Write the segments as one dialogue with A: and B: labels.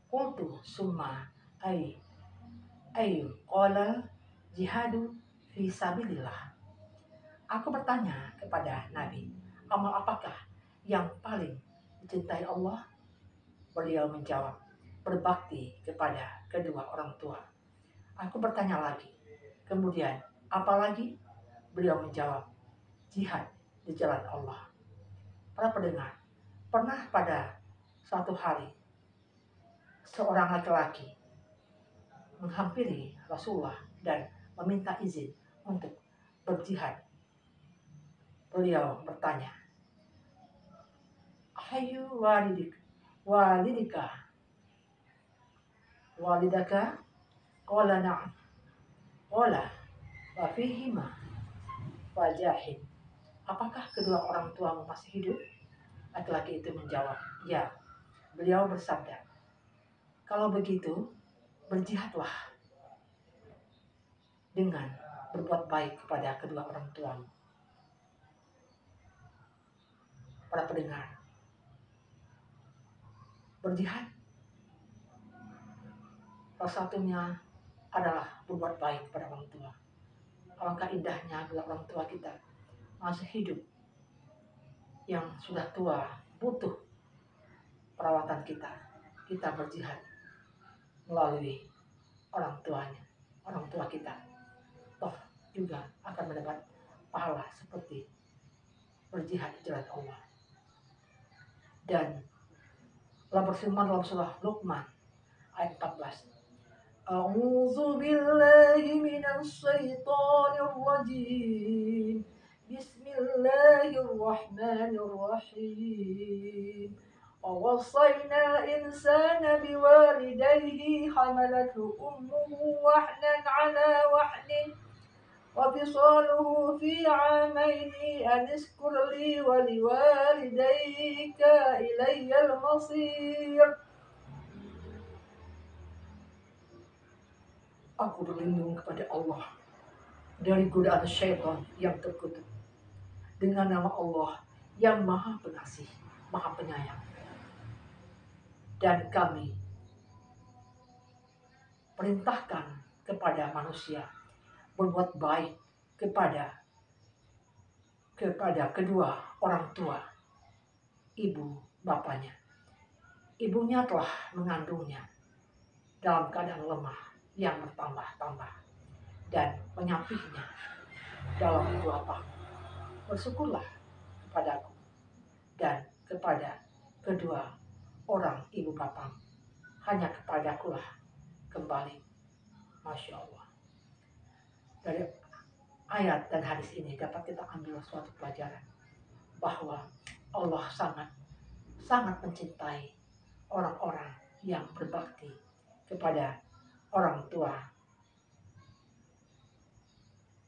A: Qultu summa ayu qala jihadu fi sabilillah. Aku bertanya kepada Nabi, amal apakah yang paling dicintai Allah? Beliau menjawab, berbakti kepada kedua orang tua. Aku bertanya lagi, kemudian apa lagi? Beliau menjawab, jihad di jalan Allah. Para pendengar, pernah pada suatu hari seorang laki-laki menghampiri Rasulullah dan meminta izin untuk berjihad. Beliau bertanya, Hayu walidaka, qala na'am, qala wa fihima wajahid. Apakah kedua orang tuamu masih hidup? Laki-laki itu menjawab, ya. Beliau bersabda, kalau begitu, berjihadlah dengan berbuat baik kepada kedua orang tuamu. Para pendengar, berjihad salah satunya adalah berbuat baik kepada orang tua. Alangkah indahnya bila orang tua kita masih hidup, yang sudah tua, butuh perawatan kita berjihad melalui orang tuanya, orang tua kita. Toh juga akan mendapat pahala seperti berjihad di jalan Allah. Dan Allah berfirman dalam surah Luqman ayat 14. A'udzu billahi minasy syaithanir rajim. Bismillahirrahmanirrahim. ووصينا الإنسان بوالديه حملته أمه وحنا على وحن وفصاله في عامين أن اشكر لي ولوالديك إلي المصير. Aku berlindung kepada Allah dari godaan syaitan yang terkutuk dengan nama Allah yang maha pengasih, maha penyayang. Dan kami perintahkan kepada manusia berbuat baik kepada kedua orang tua, ibu bapaknya. Ibunya telah mengandungnya dalam keadaan lemah yang bertambah-tambah dan menyapihnya dalam 2 tahun. Bersyukurlah kepadaku dan kepada kedua orang ibu bapak. Hanya kepadakulah kembali. Masya Allah. Dari ayat dan hadis ini dapat kita ambil suatu pelajaran bahwa Allah sangat mencintai orang-orang yang berbakti kepada orang tua,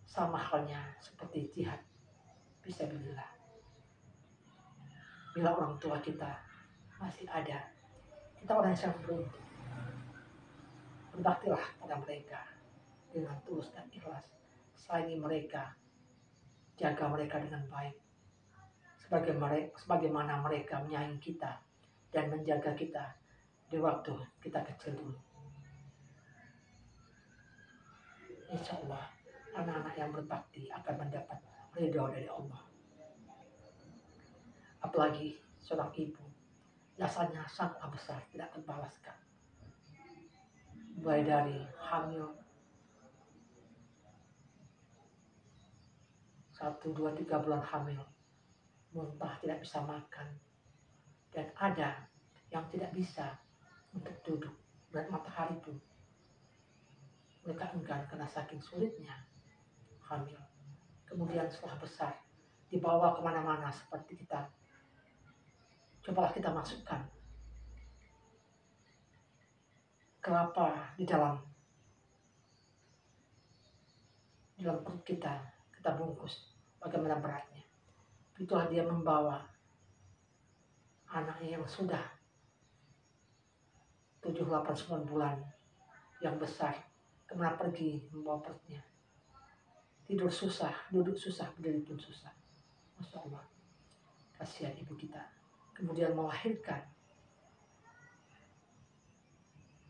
A: sama halnya seperti jihad fisabilillah. Bila orang tua kita masih ada, kita orang yang sangat beruntung. Berbaktilah pada mereka dengan tulus dan ikhlas. Sayangi mereka, jaga mereka dengan baik, sebagaimana mereka menyayangi kita dan menjaga kita di waktu kita kecil dulu. Insya Allah, anak-anak yang berbakti akan mendapat ridho dari Allah. Apalagi seorang ibu, jasanya sangat besar, tidak terbalaskan. Mulai dari hamil 1, 2, 3 bulan hamil, muntah tidak bisa makan, dan ada yang tidak bisa untuk duduk melihat matahari pun. Mereka enggan karena saking sulitnya hamil. Kemudian setelah besar, dibawa kemana-mana seperti kita. Cobalah kita masukkan kelapa di dalam perut kita bungkus, bagaimana beratnya. Itulah dia membawa anaknya yang sudah 7, 8, 9 bulan, yang besar, kemana pergi membawa perutnya. Tidur susah, duduk susah, berdiri pun susah. Masya Allah, kasihan ibu kita. Kemudian melahirkan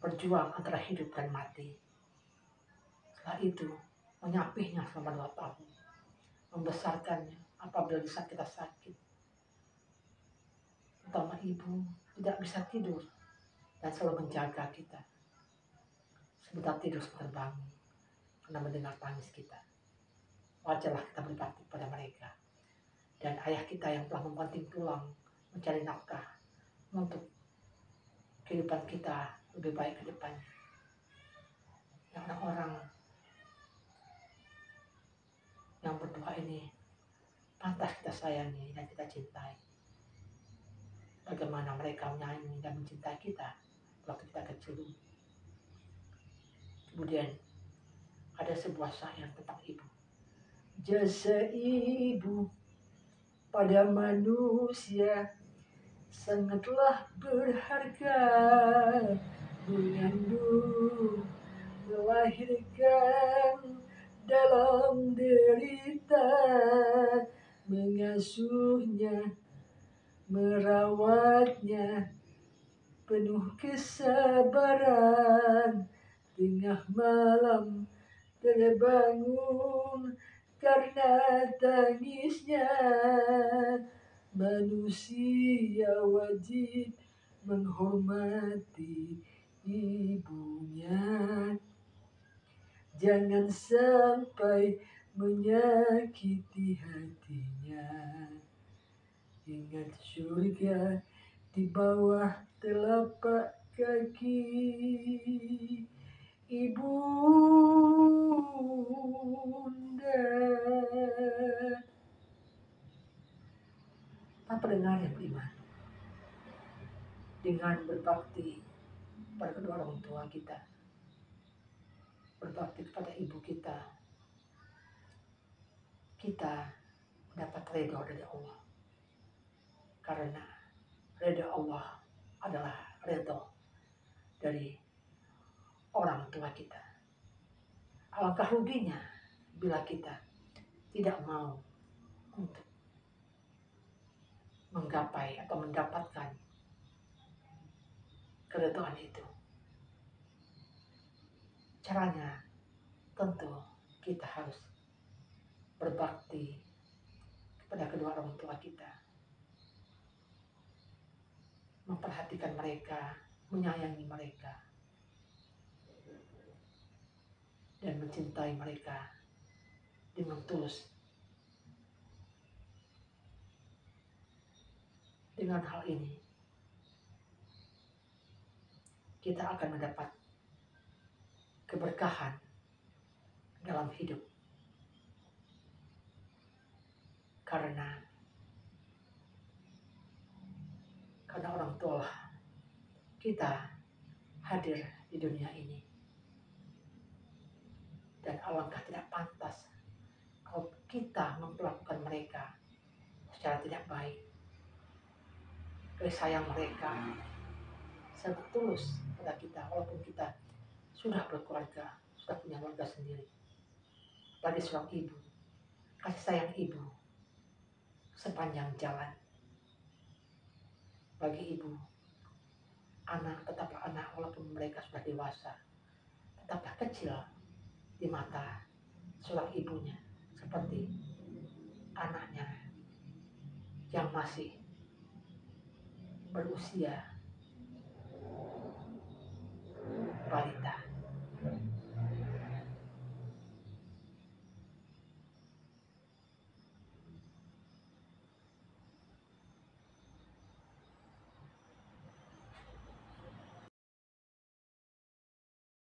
A: berjuang antara hidup dan mati. Setelah itu menyapihnya selama 2 tahun, membesarkannya apabila di saat kita sakit, terutama ibu tidak bisa tidur dan selalu menjaga kita. Sebentar tidur, sebentar bangun, karena mendengar tangis kita. Wajarlah kita berbakti pada mereka. Dan ayah kita yang telah membanting tulang mencari nafkah untuk kehidupan kita lebih baik ke depannya. Yang orang-orang yang berdoa ini pantas kita sayangi dan kita cintai. Bagaimana mereka menyayangi dan mencintai kita waktu kita kecil dulu. Kemudian ada sebuah syair tentang ibu. Jasa ibu pada manusia sangatlah berharga, mengandung, melahirkan dalam derita, mengasuhnya, merawatnya, penuh kesabaran, tengah malam terbangun karena tangisnya. Manusia wajib menghormati ibunya. Jangan sampai menyakiti hatinya. Ingat surga di bawah telapak kaki ibunda. Apa pendengar yang beriman? Dengan berbakti pada kedua orang tua kita, berbakti kepada ibu kita, kita mendapat ridho dari Allah. Karena ridho Allah adalah ridho dari orang tua kita. Alangkah ruginya bila kita tidak mau untuk menggapai atau mendapatkan keridhaan itu. Caranya tentu kita harus berbakti kepada kedua orang tua kita, memperhatikan mereka, menyayangi mereka, dan mencintai mereka dengan tulus. Dengan hal ini, kita akan mendapat keberkahan dalam hidup. Karena orang tua kita hadir di dunia ini. Dan alangkah tidak pantas kalau kita memperlakukan mereka secara tidak baik. Kasih sayang mereka sangat tulus pada kita, walaupun kita sudah berkeluarga, sudah punya keluarga sendiri. Bagi seorang ibu, kasih sayang ibu sepanjang jalan. Bagi ibu, anak tetaplah anak walaupun mereka sudah dewasa, tetaplah kecil di mata seorang ibunya, seperti anaknya yang masih berusia balita.